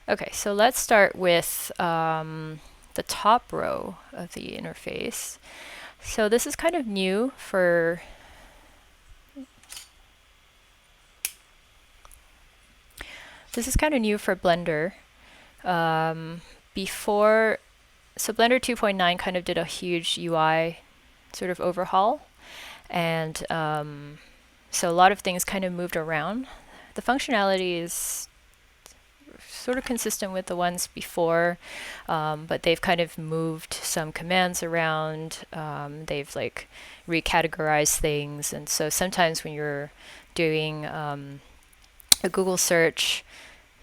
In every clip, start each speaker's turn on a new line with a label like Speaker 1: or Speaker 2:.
Speaker 1: Okay, so let's start with the top row of the interface. So this is kind of new for Blender. Before, so Blender 2.9 kind of did a huge UI sort of overhaul, and so a lot of things kind of moved around. The functionality is sort of consistent with the ones before, but they've kind of moved some commands around. They've like recategorized things, and so sometimes when you're doing a Google search,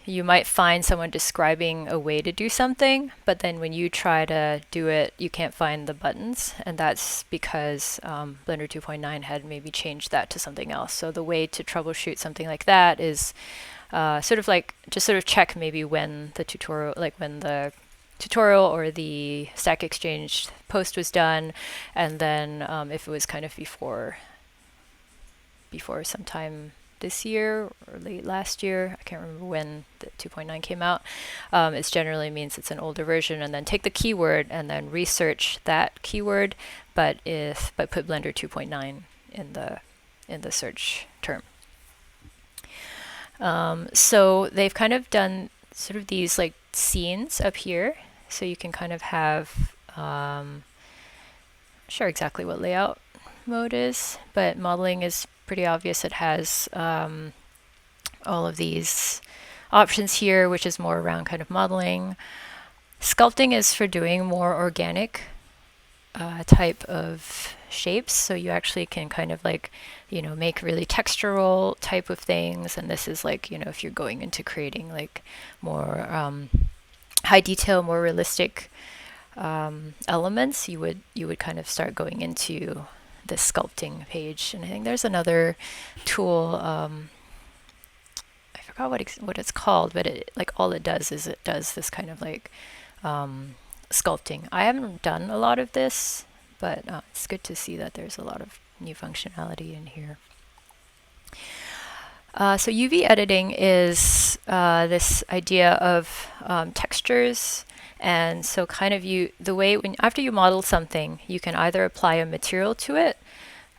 Speaker 1: you might find someone describing a way to do something, but then when you try to do it, you can't find the buttons, and that's because Blender 2.9 had maybe changed that to something else. So the way to troubleshoot something like that is sort of check maybe when the tutorial or the Stack Exchange post was done, and then if it was kind of before sometime this year or late last year, I can't remember when the 2.9 came out, it generally means it's an older version, and then take the keyword and then research that keyword, but put Blender 2.9 in the search term. So they've kind of done sort of these like scenes up here, so you can kind of have not sure exactly what layout mode is, but modeling is pretty obvious. It has all of these options here, which is more around kind of modeling. Sculpting is for doing more organic type of shapes, so you actually can kind of like, make really textural type of things, and this is like, if you're going into creating like more high detail, more realistic elements, you would kind of start going into the sculpting page. And I think there's another tool, I forgot what it's called, but it like all it does is it does this kind of like sculpting. I haven't done a lot of this, but it's good to see that there's a lot of new functionality in here. So UV editing is this idea of textures. And so kind of after you model something, you can either apply a material to it,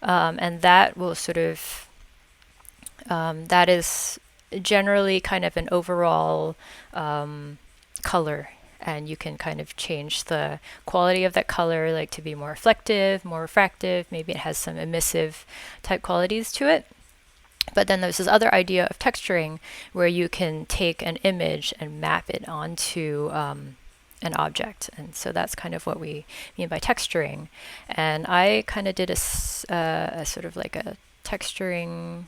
Speaker 1: and that will sort of, that is generally kind of an overall color, and you can kind of change the quality of that color, like to be more reflective, more refractive, maybe it has some emissive type qualities to it. But then there's this other idea of texturing where you can take an image and map it onto an object, and so that's kind of what we mean by texturing. And I kind of did a sort of like a texturing.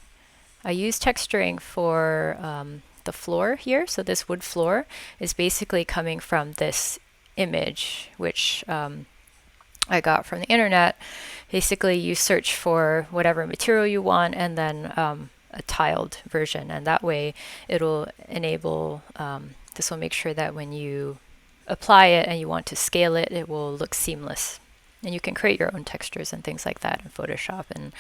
Speaker 1: I used texturing for the floor here. So this wood floor is basically coming from this image, which I got from the internet. Basically, you search for whatever material you want, and then a tiled version, and that way it'll enable. This will make sure that when you apply it and you want to scale it, it will look seamless. And you can create your own textures and things like that in Photoshop and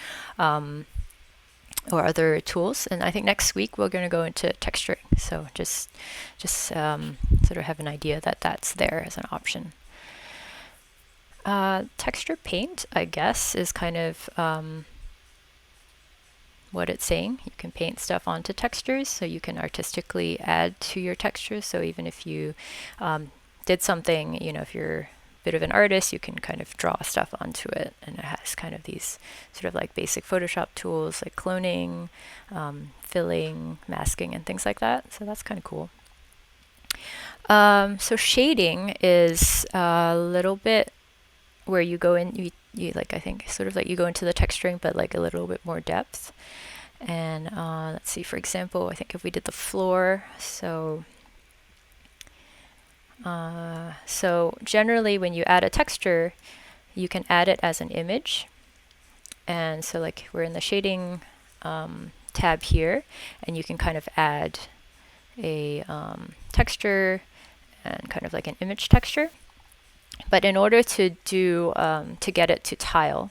Speaker 1: or other tools. And I think next week we're going to go into texturing. So just sort of have an idea that that's there as an option. Texture paint, I guess, is kind of what it's saying. You can paint stuff onto textures, so you can artistically add to your textures. So even if you did something, if you're a bit of an artist, you can kind of draw stuff onto it, and it has kind of these sort of like basic Photoshop tools like cloning, filling, masking, and things like that. So that's kind of cool. So shading is a little bit where you go in, you like, I think sort of like you go into the texturing, but like a little bit more depth. And let's see, for example, I think if we did the floor, so generally when you add a texture, you can add it as an image. And so like we're in the shading tab here, and you can kind of add a texture and kind of like an image texture. But in order to do to get it to tile,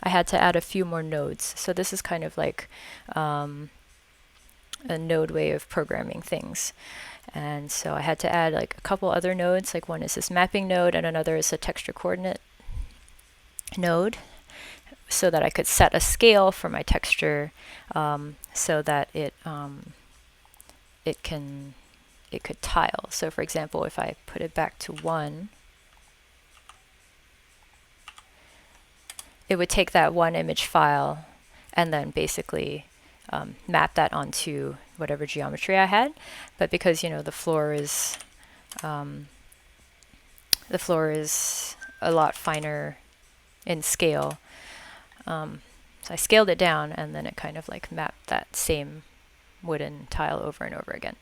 Speaker 1: I had to add a few more nodes. So this is kind of like a node way of programming things. And so I had to add like a couple other nodes, like one is this mapping node and another is a texture coordinate node, so that I could set a scale for my texture, so that it could tile. So for example, if I put it back to 1, it would take that one image file and then basically map that onto whatever geometry I had. But because the floor is a lot finer in scale, so I scaled it down, and then it kind of like mapped that same wooden tile over and over again.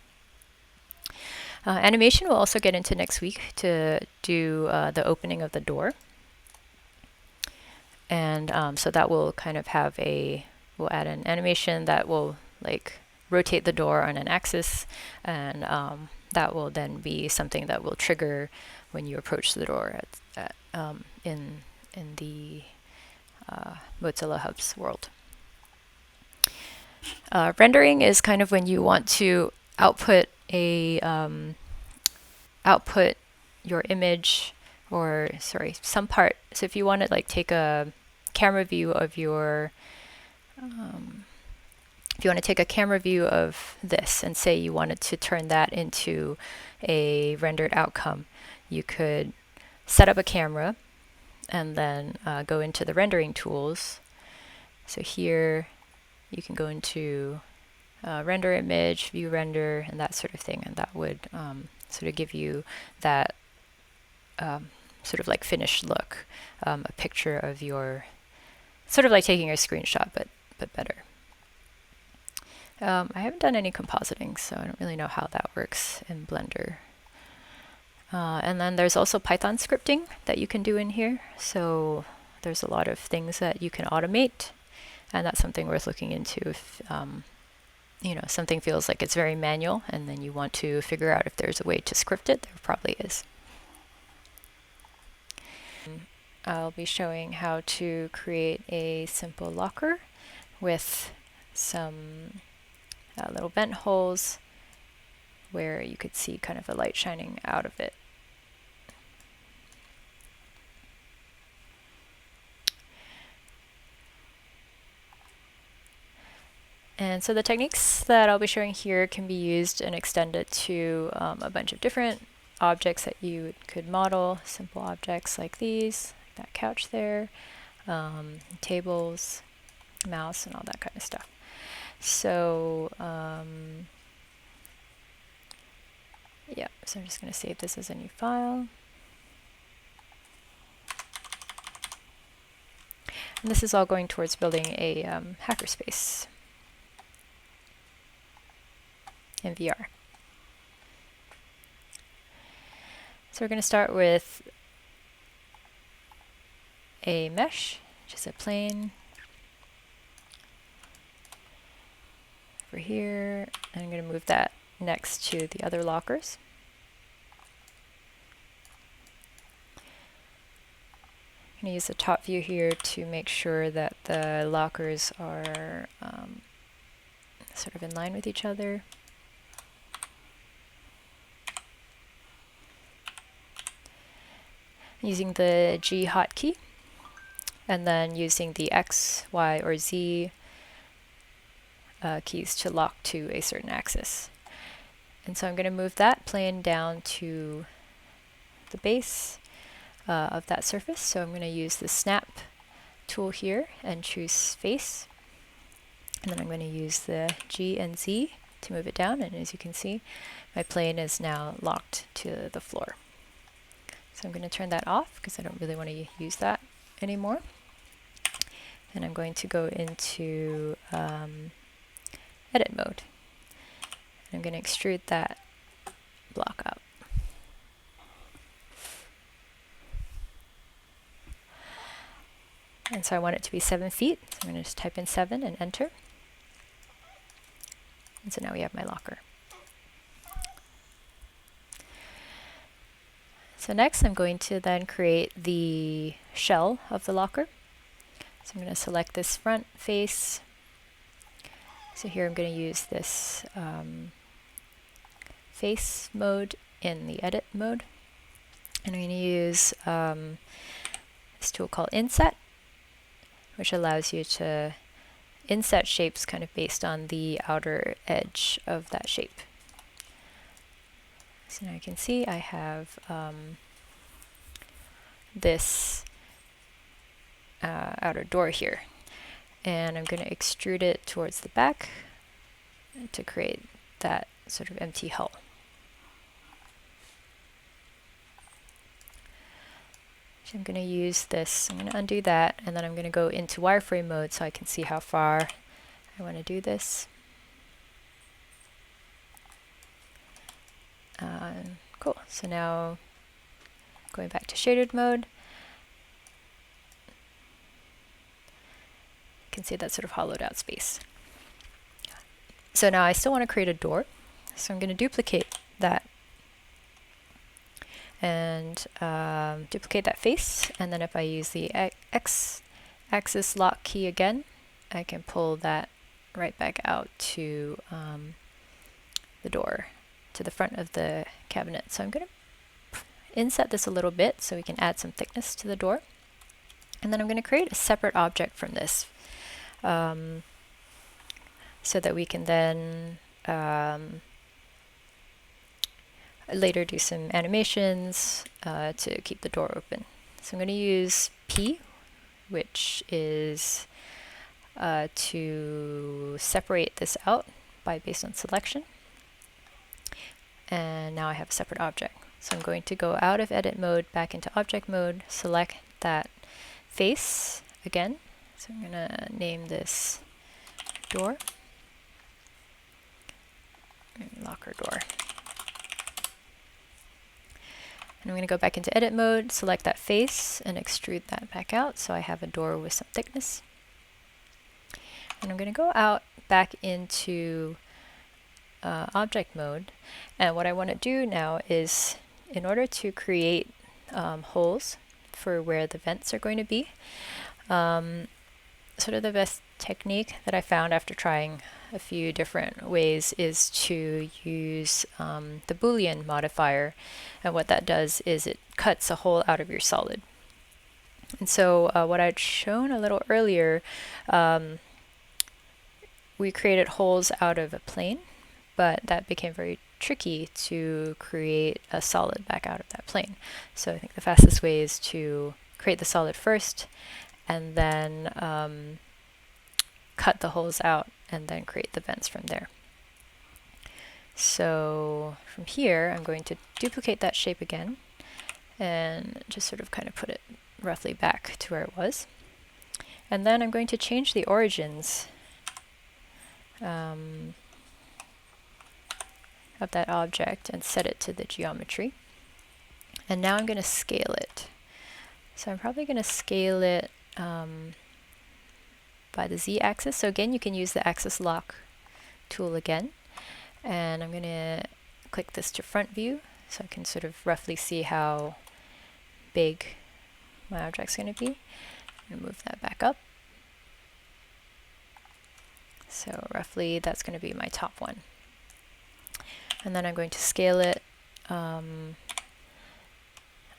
Speaker 1: Animation we'll also get into next week to do the opening of the door. And so that will kind of have we'll add an animation that will like rotate the door on an axis, and that will then be something that will trigger when you approach the door in the Mozilla Hub's world. Rendering is kind of when you want to output your image, or sorry, some part. So if you want to like take a camera view of your if you want to take a camera view of this and say you wanted to turn that into a rendered outcome, you could set up a camera and then go into the rendering tools. So here you can go into render image, view render, and that sort of thing, and that would sort of give you that sort of like finished look, a picture of your, sort of like taking a screenshot, but better. I haven't done any compositing, so I don't really know how that works in Blender. And then there's also Python scripting that you can do in here. So there's a lot of things that you can automate, and that's something worth looking into if something feels like it's very manual and then you want to figure out if there's a way to script it. There probably is. I'll be showing how to create a simple locker with some little vent holes where you could see kind of the light shining out of it. And so the techniques that I'll be showing here can be used and extended to a bunch of different objects that you could model, simple objects like these, like that couch there, tables, mouse, and all that kind of stuff. So yeah, so I'm just going to save this as a new file. And this is all going towards building a hackerspace in VR. So we're going to start with a mesh, just a plane over here. And I'm going to move that next to the other lockers. I'm going to use the top view here to make sure that the lockers are sort of in line with each other. Using the G hotkey, and then using the X, Y, or Z keys to lock to a certain axis. And so I'm going to move that plane down to the base of that surface. So I'm going to use the snap tool here and choose face. And then I'm going to use the G and Z to move it down. And as you can see, my plane is now locked to the floor. So I'm going to turn that off because I don't really want to use that anymore. And I'm going to go into edit mode. I'm going to extrude that block up. And so I want it to be 7 feet. So I'm going to just type in 7 and enter. And so now we have my locker. So next I'm going to then create the shell of the locker. So I'm going to select this front face. So here I'm going to use this face mode in the edit mode. And I'm going to use this tool called inset, which allows you to inset shapes kind of based on the outer edge of that shape. So now you can see I have this outer door here. And I'm going to extrude it towards the back to create that sort of empty hull. So I'm going to use this, I'm going to undo that, and then I'm going to go into wireframe mode so I can see how far I want to do this. Cool, so now going back to shaded mode, you can see that sort of hollowed out space. So now I still want to create a door, so I'm going to duplicate that and duplicate that face, and then if I use the X-axis lock key again, I can pull that right back out to the door, to the front of the cabinet. So I'm going to inset this a little bit so we can add some thickness to the door. And then I'm going to create a separate object from this so that we can then later do some animations to keep the door open. So I'm going to use P, which is to separate this out based on selection. And now I have a separate object. So I'm going to go out of edit mode, back into object mode, select that face again. So I'm going to name this door, locker door. And I'm going to go back into edit mode, select that face, and extrude that back out so I have a door with some thickness. And I'm going to go out back into object mode, and what I want to do now is, in order to create holes for where the vents are going to be, sort of the best technique that I found after trying a few different ways is to use the boolean modifier, and what that does is it cuts a hole out of your solid. And so what I'd shown a little earlier, we created holes out of a plane, but that became very tricky to create a solid back out of that plane. So I think the fastest way is to create the solid first, and then cut the holes out, and then create the vents from there. So from here, I'm going to duplicate that shape again, and just sort of kind of put it roughly back to where it was. And then I'm going to change the origins of that object and set it to the geometry. And now I'm going to scale it. So I'm probably going to scale it by the Z-axis. So again, you can use the axis lock tool again. And I'm going to click this to front view so I can sort of roughly see how big my object's going to be. I'm going to move that back up. So roughly that's going to be my top one. And then I'm going to scale it on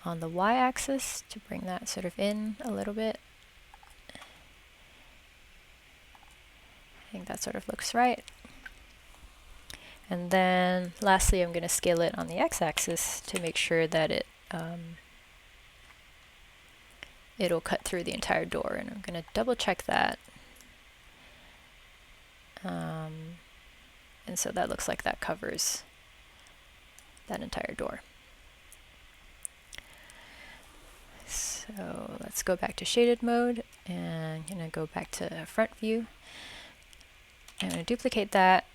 Speaker 1: the Y-axis to bring that sort of in a little bit. I think that sort of looks right. And then lastly, I'm going to scale it on the X-axis to make sure that it it'll cut through the entire door. And I'm going to double check that. And so that looks like that covers that entire door. So let's go back to shaded mode, and I'm going to go back to front view. I'm going to duplicate that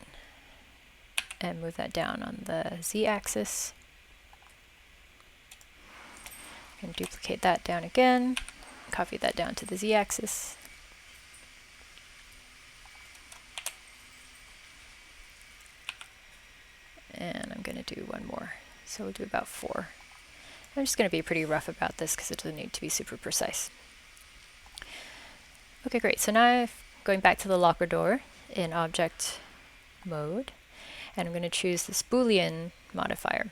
Speaker 1: and move that down on the Z-axis. And duplicate that down again, copy that down to the Z-axis. And I'm going to do one more. So we'll do about 4. I'm just going to be pretty rough about this because it doesn't need to be super precise. Okay, great. So now I'm going back to the locker door in object mode. and I'm going to choose this boolean modifier.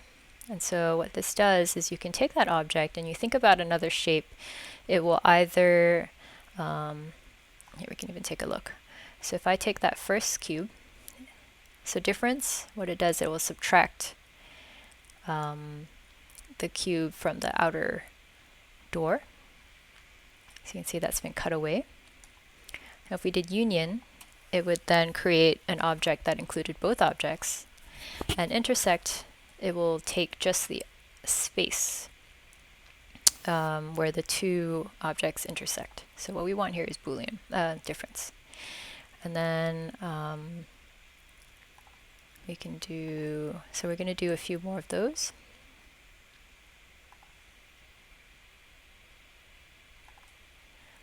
Speaker 1: And so what this does is you can take that object and you think about another shape. It will either, here we can even take a look. So if I take that first cube, so difference, what it does, it will subtract the cube from the outer door. So you can see that's been cut away. Now if we did union, it would then create an object that included both objects. And intersect, it will take just the space where the two objects intersect. So what we want here is Boolean difference. And then we can do, so we're going to do a few more of those.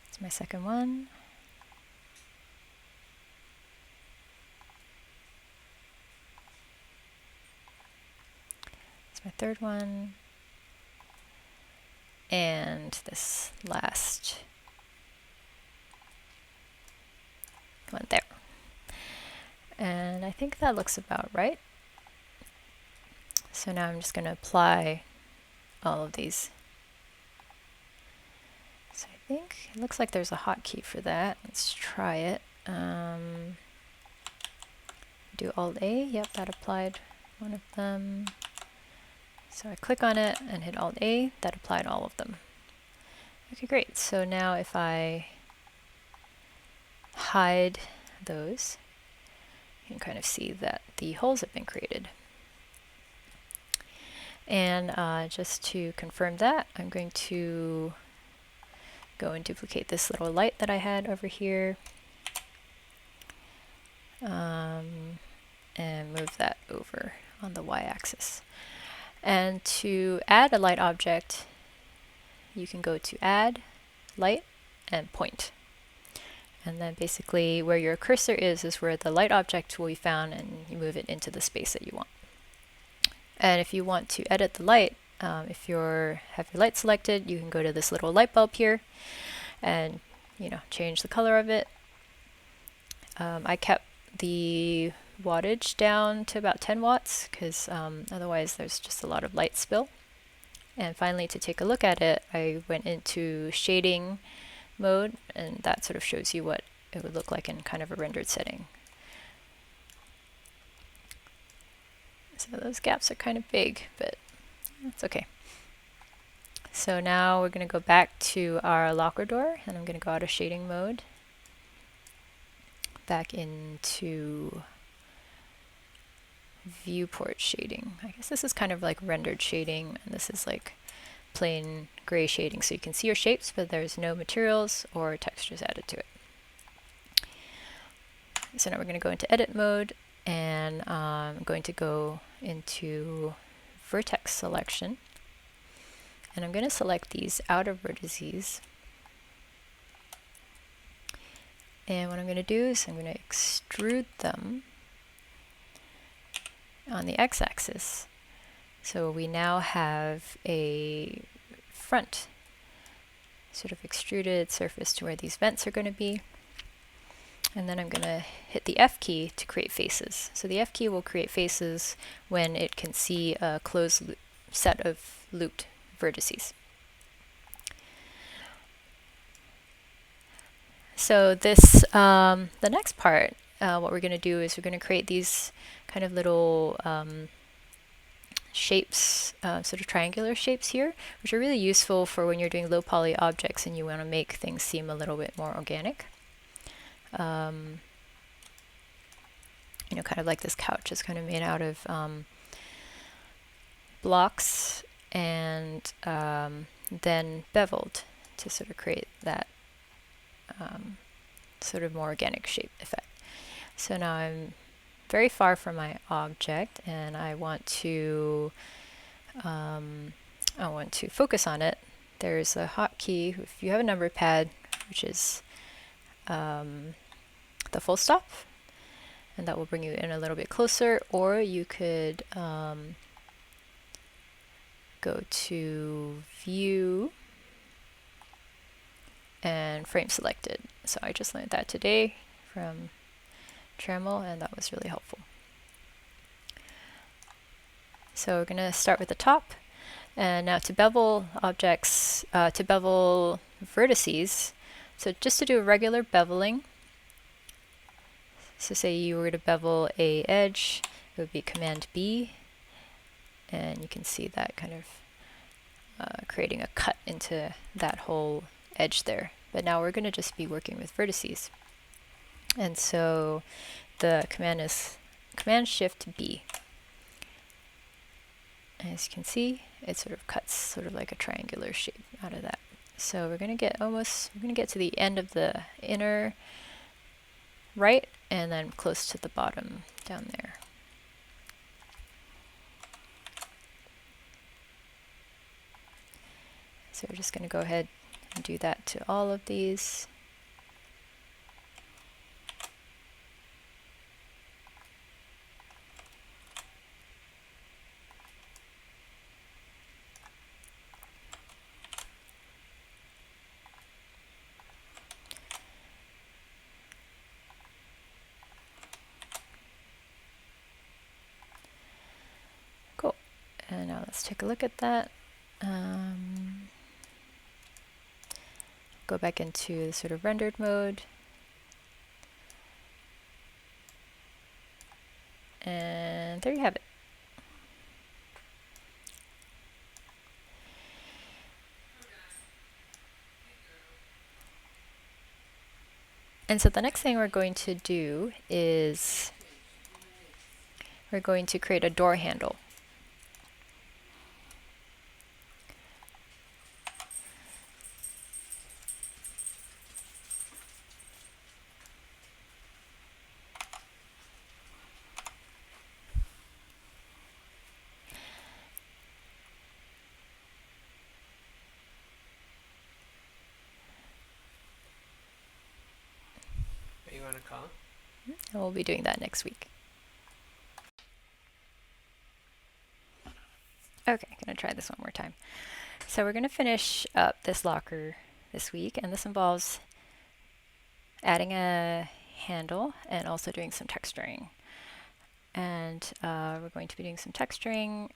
Speaker 1: That's my second one. That's my third one. And this last one there. And I think that looks about right. So now I'm just going to apply all of these. So I think it looks like there's a hotkey for that. Let's try it. Do Alt A. Yep, that applied one of them. So I click on it and hit Alt A. That applied all of them. Okay, great. So now if I hide those, you can kind of see that the holes have been created. And just to confirm that, I'm going to go and duplicate this little light that I had over here and move that over on the y-axis. And to add a light object, you can go to Add, Light, and Point. And then basically where your cursor is where the light object will be found, and you move it into the space that you want. And if you want to edit the light, if you have your light selected, you can go to this little light bulb here and change the color of it. I kept the wattage down to about 10 watts because otherwise there's just a lot of light spill. And finally, to take a look at it, I went into shading mode, and that sort of shows you what it would look like in kind of a rendered setting. So those gaps are kind of big, but that's okay. So now we're going to go back to our locker door, and I'm going to go out of shading mode, back into viewport shading. I guess this is kind of like rendered shading, and this is like plain gray shading, so you can see your shapes, but there's no materials or textures added to it. So now we're going to go into edit mode, and I'm going to go into vertex selection, and I'm going to select these outer vertices. And what I'm going to do is I'm going to extrude them on the x-axis. So we now have a front sort of extruded surface to where these vents are going to be. And then I'm going to hit the F key to create faces. So the F key will create faces when it can see a closed set of looped vertices. So this, the next part, what we're going to do is we're going to create these kind of little shapes, sort of triangular shapes here, which are really useful for when you're doing low poly objects and you want to make things seem a little bit more organic. Kind of like this couch is kind of made out of blocks and then beveled to sort of create that sort of more organic shape effect. So now I'm very far from my object, and I want to focus on it. There's a hotkey if you have a number pad, which is the full stop, and that will bring you in a little bit closer, or you could go to View and Frame Selected. So I just learned that today from Trammell, and that was really helpful. So we're going to start with the top. And now to bevel objects, to bevel vertices, so just to do a regular beveling, so say you were to bevel a edge, it would be Command B, and you can see that kind of creating a cut into that whole edge there. But now we're going to just be working with vertices. And so the command is Command Shift B. As you can see, it sort of cuts sort of like a triangular shape out of that. So we're going to get to the end of the inner right and then close to the bottom down there. So we're just going to go ahead and do that to all of these. Cool. And now let's take a look at that. Go back into the sort of rendered mode. And there you have it. And so the next thing we're going to do is we're going to create a door handle.
Speaker 2: You want to call?
Speaker 1: And we'll be doing that next week. Okay, I'm going to try this one more time. So we're going to finish up this locker this week, and this involves adding a handle and also doing some texturing. And we're going to be doing some texturing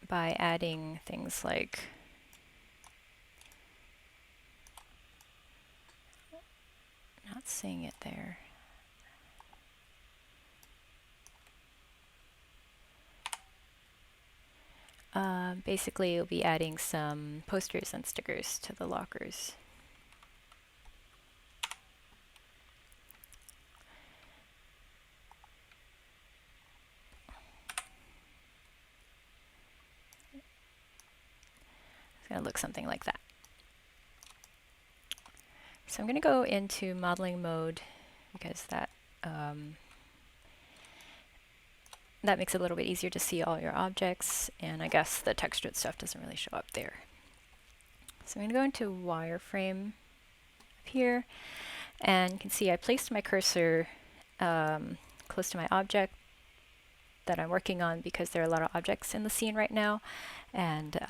Speaker 1: by adding things like not seeing it there. Basically, you'll be adding some posters and stickers to the lockers. It's going to look something like that. So I'm going to go into modeling mode because that that makes it a little bit easier to see all your objects, and I guess the textured stuff doesn't really show up there. So I'm going to go into wireframe up here, and you can see I placed my cursor close to my object that I'm working on because there are a lot of objects in the scene right now, and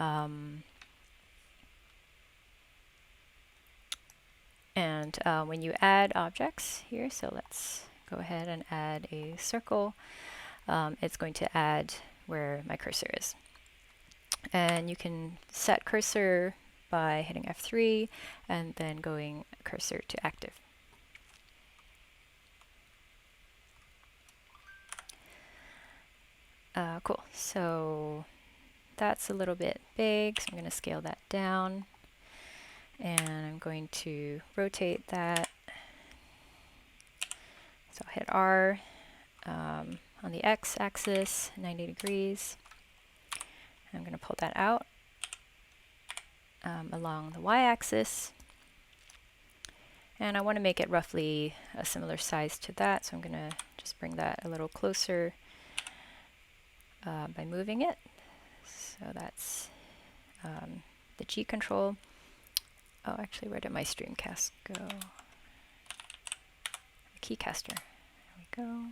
Speaker 1: when you add objects here, so let's go ahead and add a circle. It's going to add where my cursor is. And you can set cursor by hitting F3 and then going cursor to active. Cool. So that's a little bit big, so I'm going to scale that down. And I'm going to rotate that. So I'll hit R. On the x-axis, 90 degrees. I'm going to pull that out along the y-axis. And I want to make it roughly a similar size to that, so I'm going to just bring that a little closer by moving it. So that's the G control. Oh, actually, where did my streamcast go? The keycaster. There we go.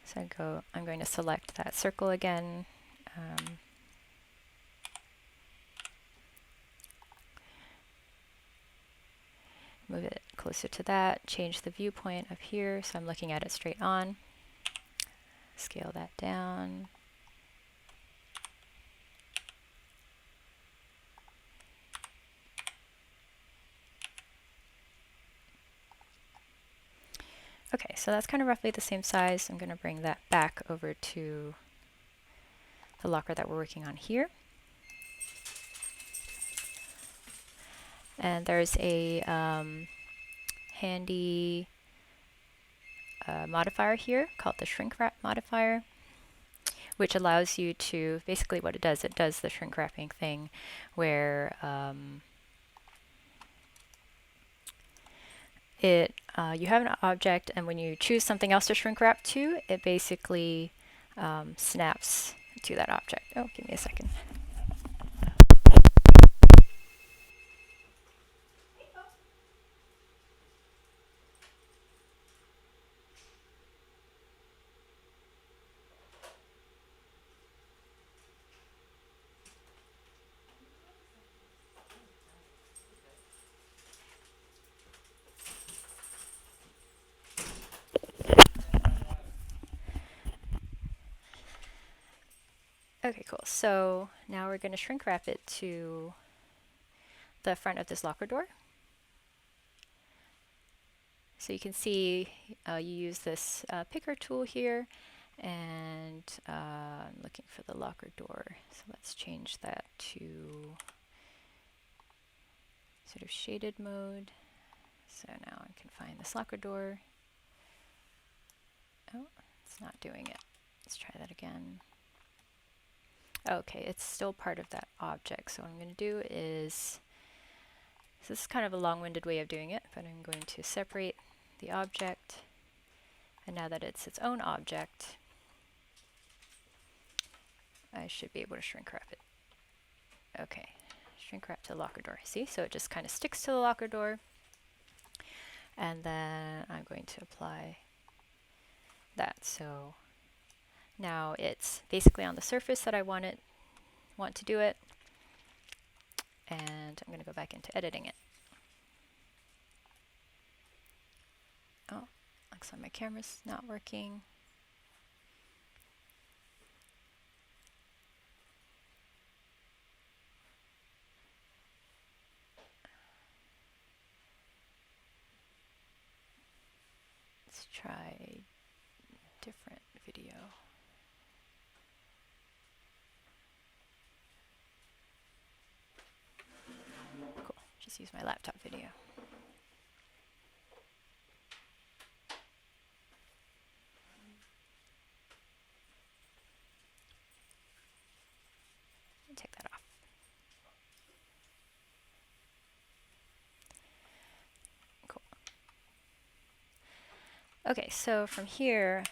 Speaker 1: So I'm going to select that circle again. move it closer to that, change the viewpoint up here so I'm looking at it straight on. Scale that down. Okay, so that's kind of roughly the same size. I'm going to bring that back over to the locker that we're working on here. And there's a handy modifier here called the shrinkwrap modifier, which allows you to, basically what it does the shrink wrapping thing where you have an object, and when you choose something else to shrink wrap to, it basically snaps to that object. Oh, give me a second. Okay, cool. So now we're going to shrink wrap it to the front of this locker door. So you can see you use this picker tool here, and I'm looking for the locker door. So let's change that to sort of shaded mode. So now I can find this locker door. Oh, it's not doing it. Let's try that again. Okay, it's still part of that object. So what I'm going to do is, so this is kind of a long-winded way of doing it, but I'm going to separate the object, and now that it's its own object, I should be able to shrink wrap it. Okay, shrink wrap to the locker door. See, so it just kind of sticks to the locker door, and then I'm going to apply that. So now it's basically on the surface that I want to do it, and I'm going to go back into editing it. Oh, looks like my camera's not working. Let's try different video. Cool, just use my laptop video. Take that off. Cool. Okay, so from here,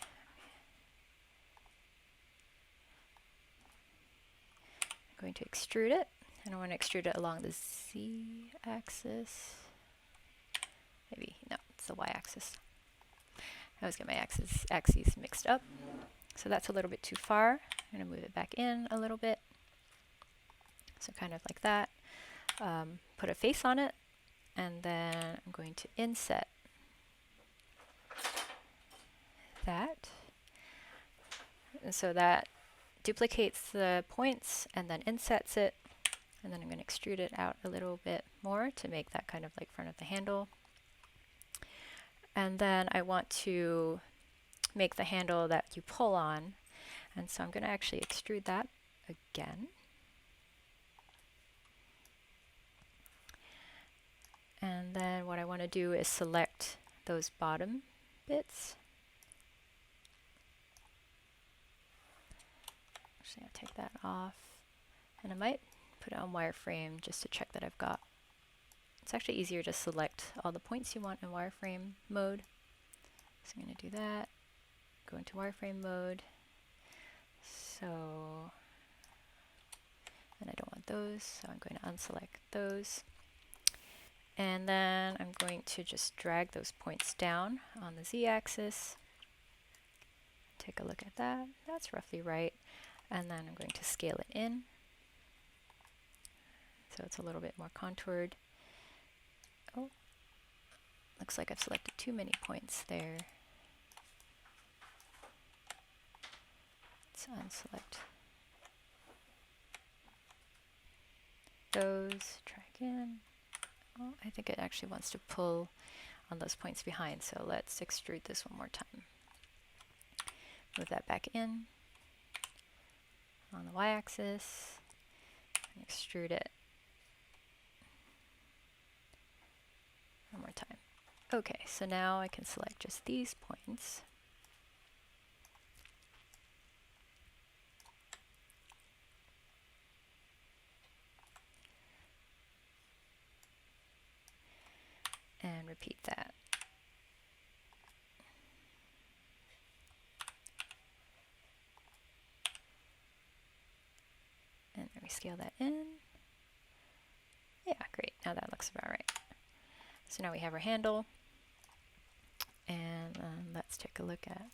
Speaker 1: I'm going to extrude it, and I want to extrude it along the z-axis. Maybe, no, it's the y-axis. I always get my axes mixed up. So that's a little bit too far. I'm going to move it back in a little bit. So kind of like that. Put a face on it, and then I'm going to inset that. And so that duplicates the points and then insets it. And then I'm going to extrude it out a little bit more to make that kind of like front of the handle. And then I want to make the handle that you pull on. And so I'm going to actually extrude that again. And then what I want to do is select those bottom bits. Actually, I'll take that off. And I might put it on wireframe just to check that I've got. It's actually easier to select all the points you want in wireframe mode. So I'm going to do that. Go into wireframe mode. So, and I don't want those, so I'm going to unselect those. And then I'm going to just drag those points down on the z-axis. Take a look at that. That's roughly right. And then I'm going to scale it in, so it's a little bit more contoured. Oh, Looks like I've selected too many points there. Let's unselect those, try again. Oh, I think it actually wants to pull on those points behind, so let's extrude this one more time. Move that back in on the y-axis and extrude it one more time. Okay, so now I can select just these points. And repeat that. And then we scale that in. Yeah, great. Now that looks about right. So now we have our handle. And let's take a look at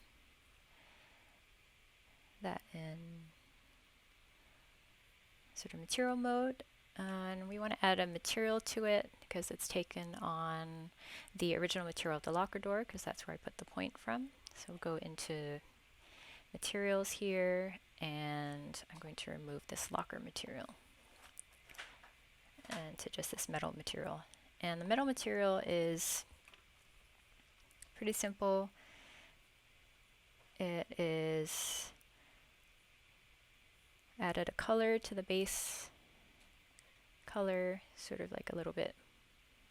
Speaker 1: that in sort of material mode. And we want to add a material to it because it's taken on the original material of the locker door, because that's where I put the point from. So we'll go into materials here, and I'm going to remove this locker material and to just this metal material. And the metal material is pretty simple. It is added a color to the base color, sort of like a little bit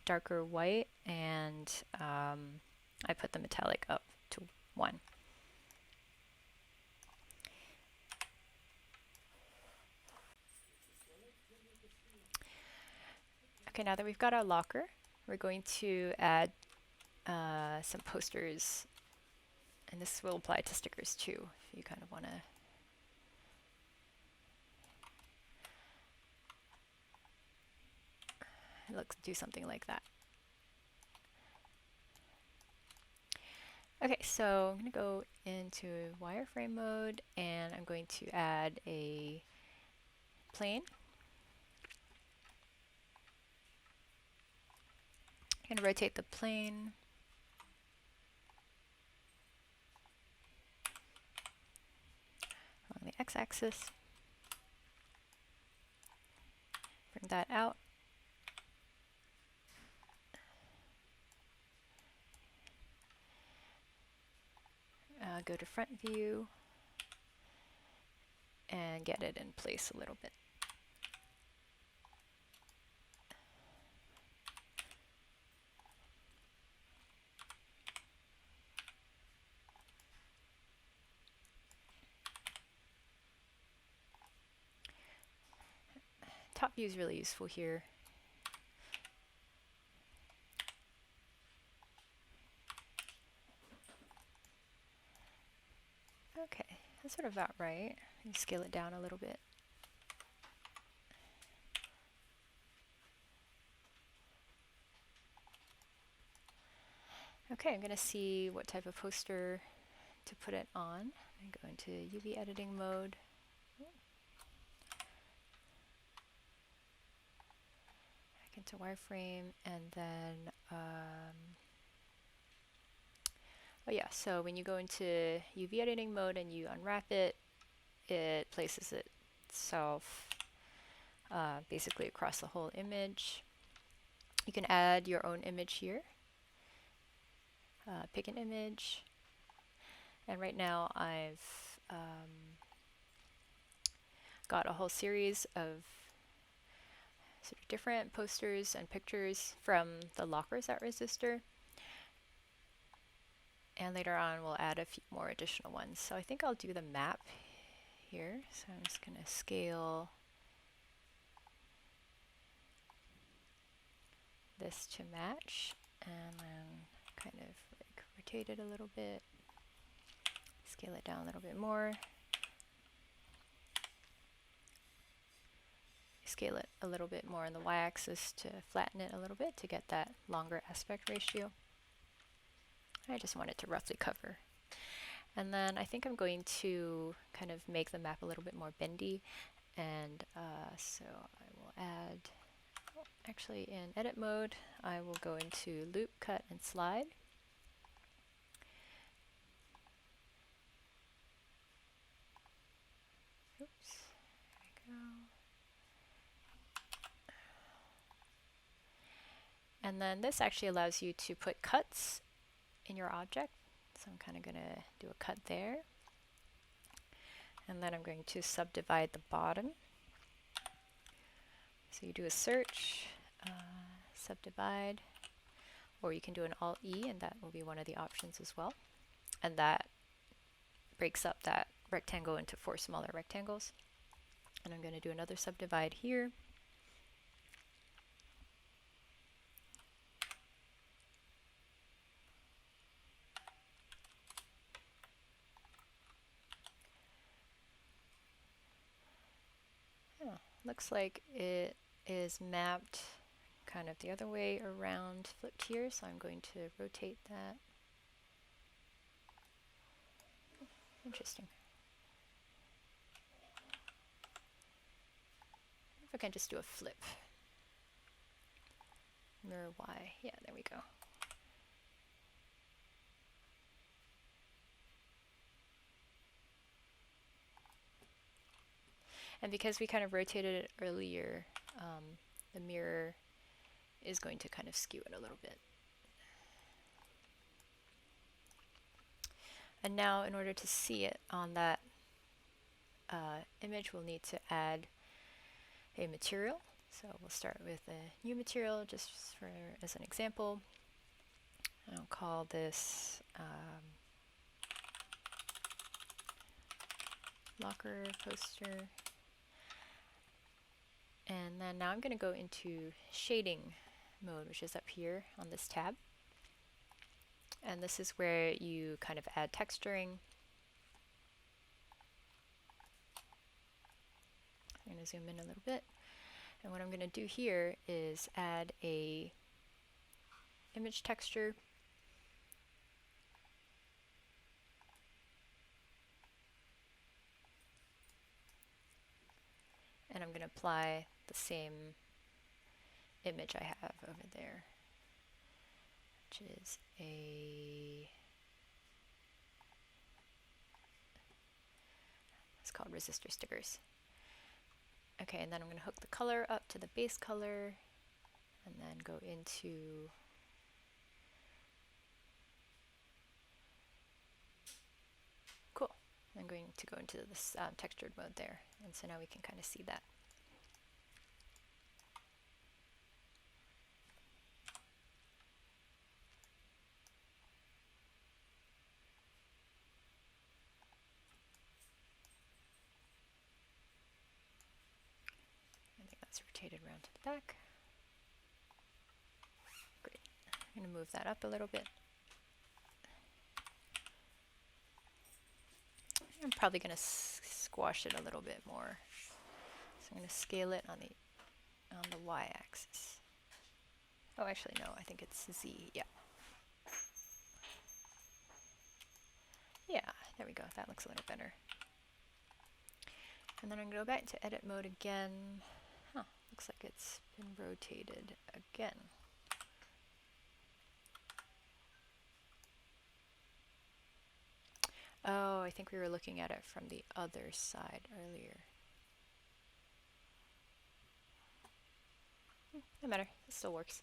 Speaker 1: darker white, and I put the metallic up to 1. Okay, now that we've got our locker, we're going to add some posters, and this will apply to stickers too, if you kind of want to do something like that. Okay, so I'm going to go into wireframe mode, and I'm going to add a plane. I'm going to rotate the plane along the x-axis. Bring that out. Go to front view and get it in place a little bit. Top view is really useful here. Okay, that's sort of about right. You scale it down a little bit. Okay, I'm going to see what type of poster to put it on. I'm going to go into UV editing mode. Back into wireframe, and then oh yeah, so when you go into UV editing mode and you unwrap it, it places itself basically across the whole image. You can add your own image here. Pick an image, and right now I've got a whole series of sort of different posters and pictures from the lockers at Resistor. And later on we'll add a few more additional ones. So I think I'll do the map here. So I'm just going to scale this to match, and then kind of like rotate it a little bit, scale it down a little bit more, scale it a little bit more on the y-axis to flatten it a little bit to get that longer aspect ratio. I just want it to roughly cover. And then I think I'm going to kind of make the map a little bit more bendy, and so I will add actually in edit mode, I will go into loop, cut, and slide. Oops, there we go. And then this actually allows you to put cuts in your object. So I'm kind of going to do a cut there. And then I'm going to subdivide the bottom. So you do a search, subdivide, or you can do an Alt-E, and that will be one of the options as well. And that breaks up that rectangle into 4 smaller rectangles. And I'm going to do another subdivide here. Looks like it is mapped kind of the other way around, flipped here, so I'm going to rotate that. Interesting. If I can just do a flip. Mirror Y. Yeah, there we go. And because we kind of rotated it earlier, the mirror is going to kind of skew it a little bit. And now in order to see it on that image, we'll need to add a material. So we'll start with a new material just for as an example. I'll call this locker poster. And then now I'm going to go into shading mode, which is up here on this tab. And this is where you kind of add texturing. I'm going to zoom in a little bit. And what I'm going to do here is add a image texture. And I'm going to apply the same image I have over there, which is it's called resistor stickers. Okay, and then I'm going to hook the color up to the base color, and then go into cool. I'm going to go into this textured mode there, and so now we can kind of see that. I think that's rotated around to the back. Great. I'm going to move that up a little bit. I'm probably going to squash it a little bit more. So I'm going to scale it on the y-axis. Oh, actually no, I think it's z. Yeah. Yeah, there we go. That looks a little better. And then I'm going to go back to edit mode again. Huh, looks like it's been rotated again. Oh, I think we were looking at it from the other side earlier. No matter, it still works.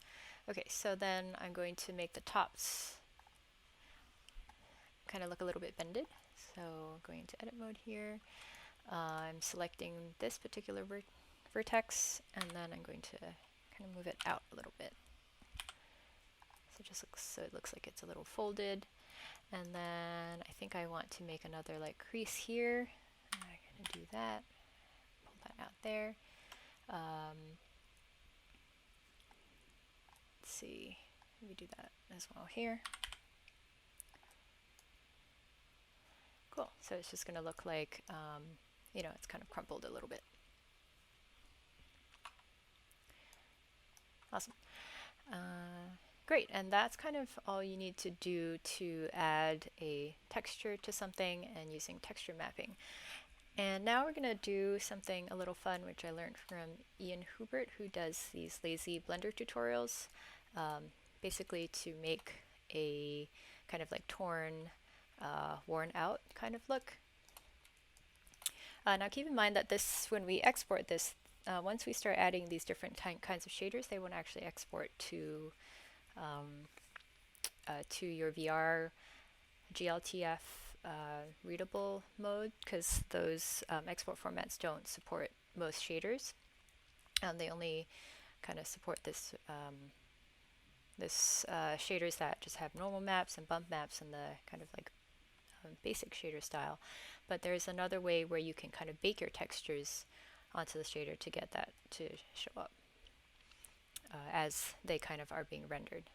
Speaker 1: Okay, so then I'm going to make the tops kind of look a little bit bended. So going into edit mode here, I'm selecting this particular vertex, and then I'm going to kind of move it out a little bit. So it looks like it's a little folded. And then I think I want to make another like crease here. I'm going to do that. Pull that out there. Let's see. Maybe do that as well here. Cool. So it's just going to look like, you know, it's kind of crumpled a little bit. Awesome. Great, and that's kind of all you need to do to add a texture to something and using texture mapping. And now we're going to do something a little fun, which I learned from Ian Hubert, who does these lazy Blender tutorials, basically to make a kind of like torn, worn out kind of look. Now keep in mind that this, when we export this, once we start adding these different kinds of shaders, they won't actually export to your VR GLTF readable mode, because those export formats don't support most shaders. They only kind of support this shaders that just have normal maps and bump maps and the kind of like basic shader style. But there's another way where you can kind of bake your textures onto the shader to get that to show up as they kind of are being rendered.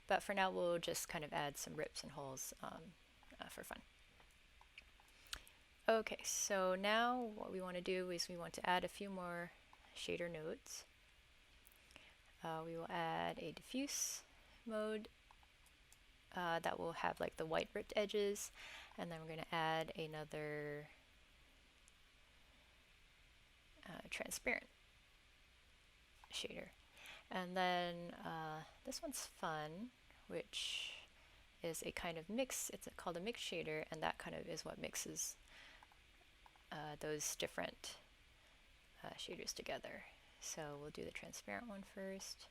Speaker 1: But for now, we'll just kind of add some rips and holes for fun. Okay, so now what we want to do is we want to add a few more shader nodes. We will add a diffuse mode that will have like the white ripped edges, and then we're going to add another transparent shader. And then this one's fun, which is a kind of mix. It's called a mix shader, and that kind of is what mixes those different shaders together. So we'll do the transparent one first.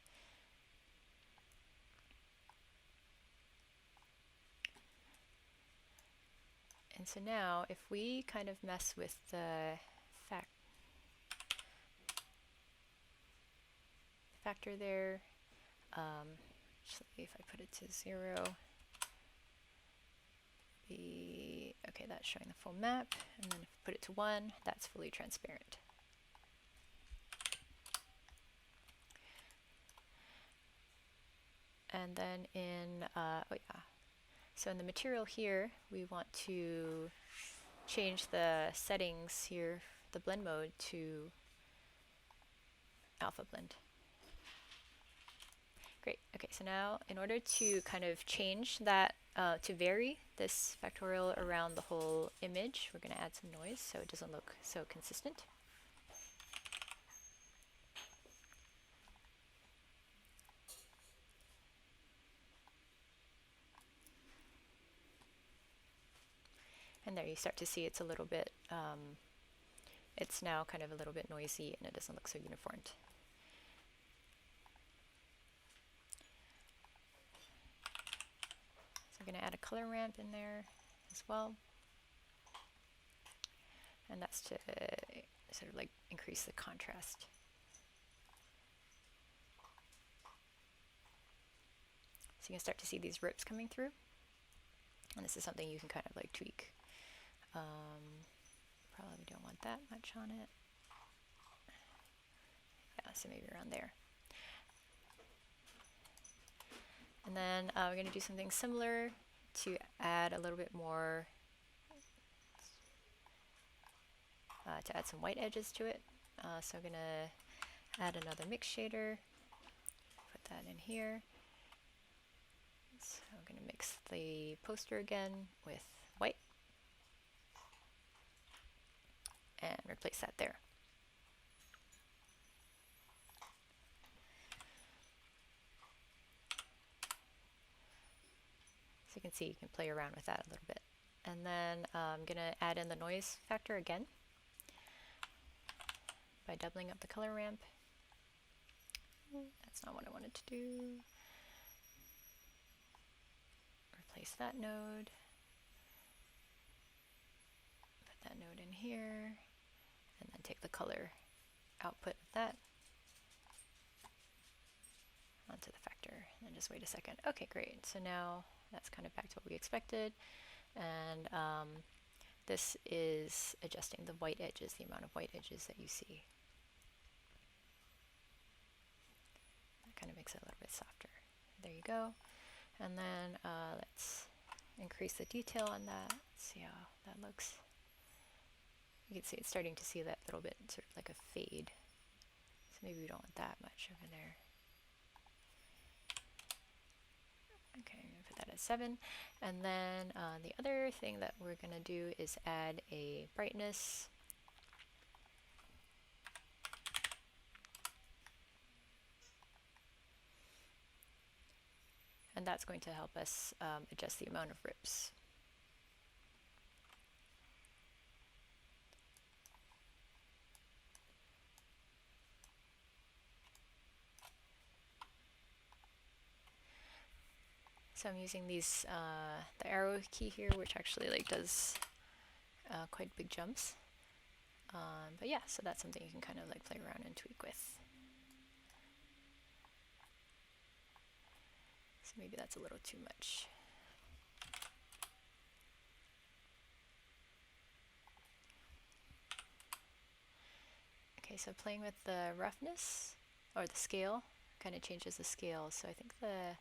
Speaker 1: And so now if we kind of mess with the factor there, actually if I put it to 0, okay, that's showing the full map, and then if I put it to 1, that's fully transparent. And then in, so in the material here, we want to change the settings here, the blend mode, to alpha blend. Great. Okay, so now in order to kind of change that, to vary this factorial around the whole image, we're going to add some noise so it doesn't look so consistent. And there you start to see it's a little bit, it's now kind of a little bit noisy and it doesn't look so uniform. So we're going to add a color ramp in there as well. And that's to sort of like increase the contrast. So you can start to see these rips coming through. And this is something you can kind of like tweak. Probably don't want that much on it. Yeah, so maybe around there. And then we're going to do something similar to add a little bit more, to add some white edges to it. So I'm going to add another mix shader, put that in here. So I'm going to mix the poster again with white and replace that there. So you can see you can play around with that a little bit. And then I'm going to add in the noise factor again by doubling up the color ramp. That's not what I wanted to do. Replace that node. Put that node in here. And then take the color output of that onto the factor. And then just wait a second. Okay, great. So now that's kind of back to what we expected. And this is adjusting the white edges, the amount of white edges that you see. That kind of makes it a little bit softer. There you go. And then let's increase the detail on that. Let's see how that looks. You can see it's starting to see that little bit sort of like a fade. So maybe we don't want that much over there. Okay, I'm going to put that at 7. And then the other thing that we're going to do is add a brightness and that's going to help us adjust the amount of rips. So I'm using these the arrow key here, which actually like does quite big jumps. But yeah, so that's something you can kind of like play around and tweak with. So maybe that's a little too much. Okay, so playing with the roughness or the scale kind of changes the scale. So I think the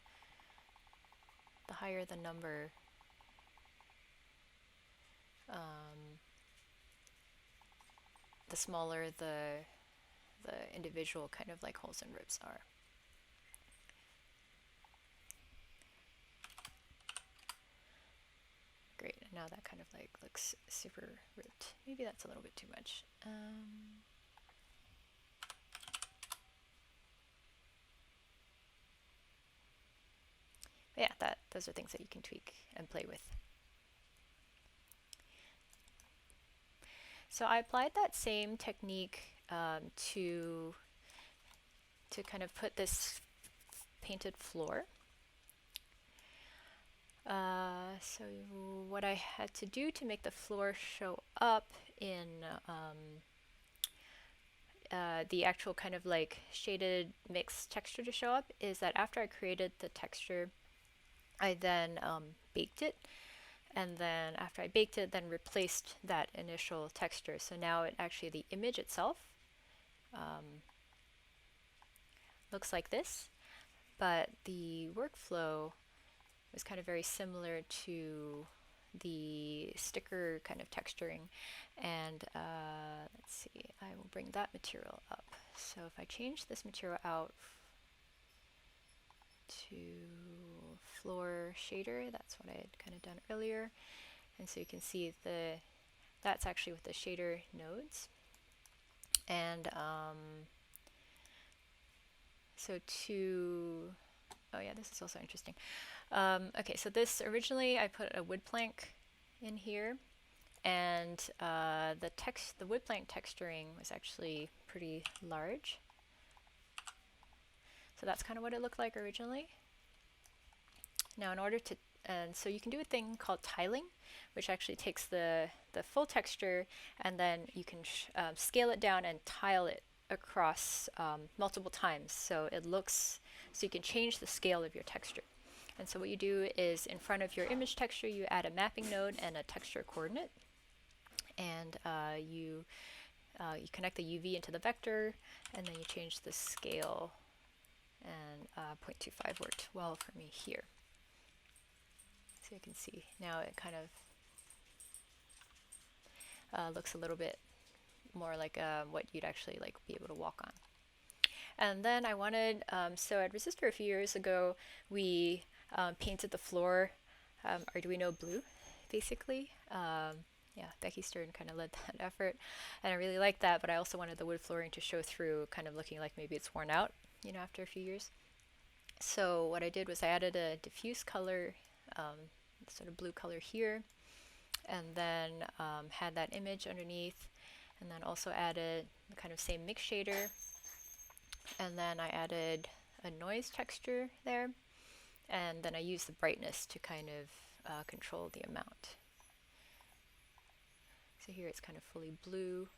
Speaker 1: higher the number, the smaller the individual kind of like holes and rips are. Great, and now that kind of like looks super ripped. Maybe that's a little bit too much. But yeah, those are things that you can tweak and play with. So I applied that same technique to kind of put this painted floor. So what I had to do to make the floor show up in the actual kind of like shaded mixed texture to show up is that after I created the texture, I then baked it, and then after I baked it, then replaced that initial texture. So now it actually, the image itself looks like this, but the workflow was kind of very similar to the sticker kind of texturing. And let's see, I will bring that material up. So if I change this material out to floor shader, that's what I had kind of done earlier. And so you can see that's actually with the shader nodes. And oh yeah, this is also interesting. Okay, so this originally I put a wood plank in here, and the wood plank texturing was actually pretty large. So that's kind of what it looked like originally. Now in order to, and so you can do a thing called tiling, which actually takes the full texture, and then you can scale it down and tile it across multiple times. So you can change the scale of your texture. And so what you do is in front of your image texture, you add a mapping node and a texture coordinate, and you connect the UV into the vector, and then you change the scale, and 0.25 worked well for me here. So you can see now it kind of looks a little bit more like what you'd actually like be able to walk on. And then I wanted, so at Resistor a few years ago, we painted the floor Arduino blue, basically. Yeah, Becky Stern kind of led that effort, and I really liked that, but I also wanted the wood flooring to show through, kind of looking like maybe it's worn out, you know, after a few years. So what I did was I added a diffuse color, sort of blue color here, and then had that image underneath, and then also added the kind of same mix shader, and then I added a noise texture there, and then I used the brightness to kind of control the amount. So here it's kind of fully blue,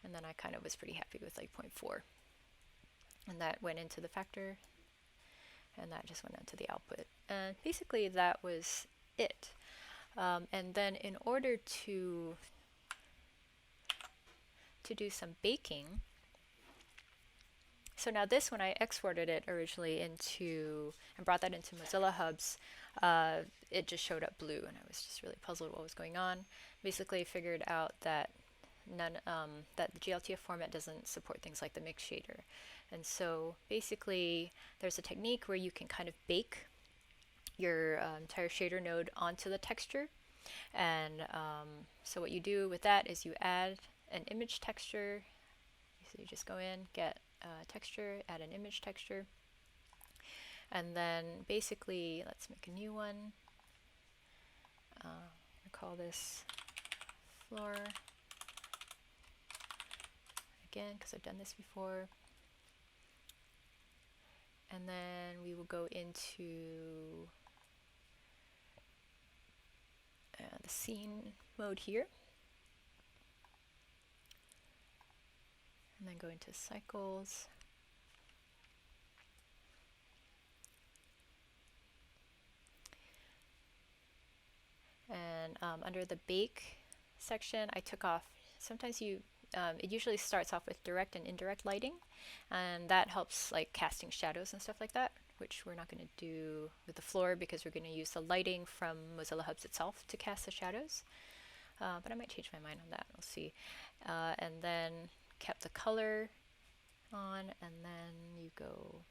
Speaker 1: and then I kind of was pretty happy with like 0.4, and that went into the factor, and that just went into the output, and basically that was it. And then in order to do some baking, so now this, when I exported it originally into and brought that into Mozilla Hubs, it just showed up blue, and I was just really puzzled what was going on. Basically figured out that that the GLTF format doesn't support things like the mix shader. And so basically there's a technique where you can kind of bake your entire shader node onto the texture. And so what you do with that is you add an image texture. So you just go in, get texture, add an image texture, And then basically, let's make a new one. I call this floor again because I've done this before. And then we will go into the scene mode here. And then go into cycles. And under the bake section, I took off, sometimes it usually starts off with direct and indirect lighting, and that helps like casting shadows and stuff like that, which we're not going to do with the floor because we're going to use the lighting from Mozilla Hubs itself to cast the shadows. But I might change my mind on that, we'll see. And then kept the color on, and then you go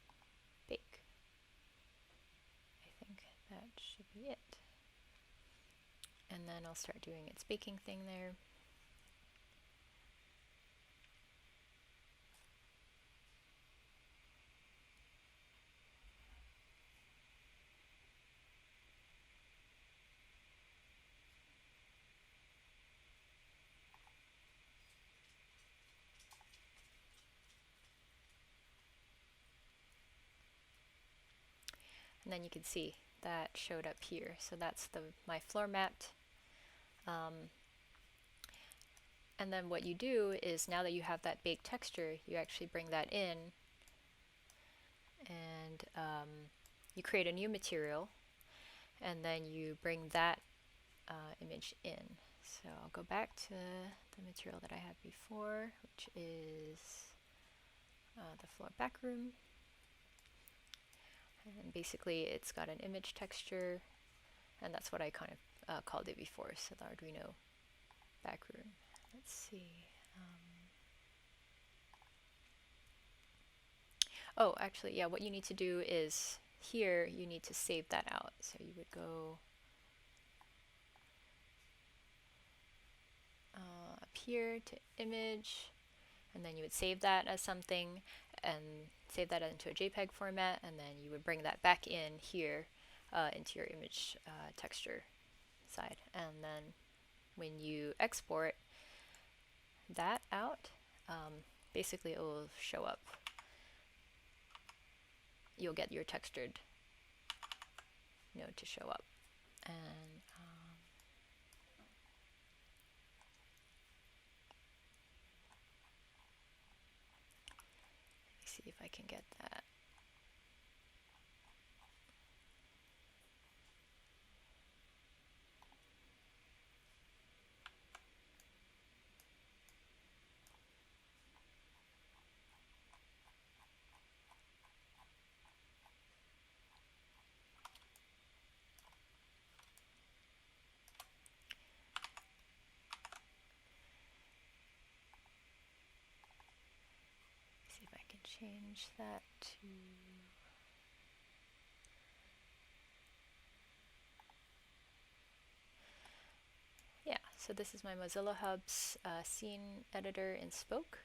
Speaker 1: bake. I think that should be it. And then I'll start doing its baking thing there. And then you can see that showed up here. So that's my floor mapped. And then what you do is, now that you have that baked texture, you actually bring that in and you create a new material, and then you bring that image in. So I'll go back to the material that I had before, which is the floor backroom. And basically it's got an image texture, and that's what I kind of called it before, so the Arduino backroom. Let's see. Oh, actually, yeah, what you need to do is here you need to save that out. So you would go up here to image, and then you would save that as something and save that into a JPEG format, and then you would bring that back in here into your image texture side. And then when you export that out, basically it will show up. You'll get your textured node to show up. And let me see if I can get that. See if I can change that to so this is my Mozilla Hubs scene editor in Spoke,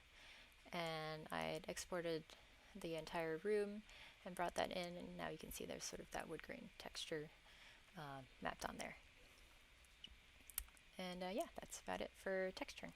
Speaker 1: and I had exported the entire room and brought that in, and now you can see there's sort of that wood grain texture mapped on there. And yeah, that's about it for texturing.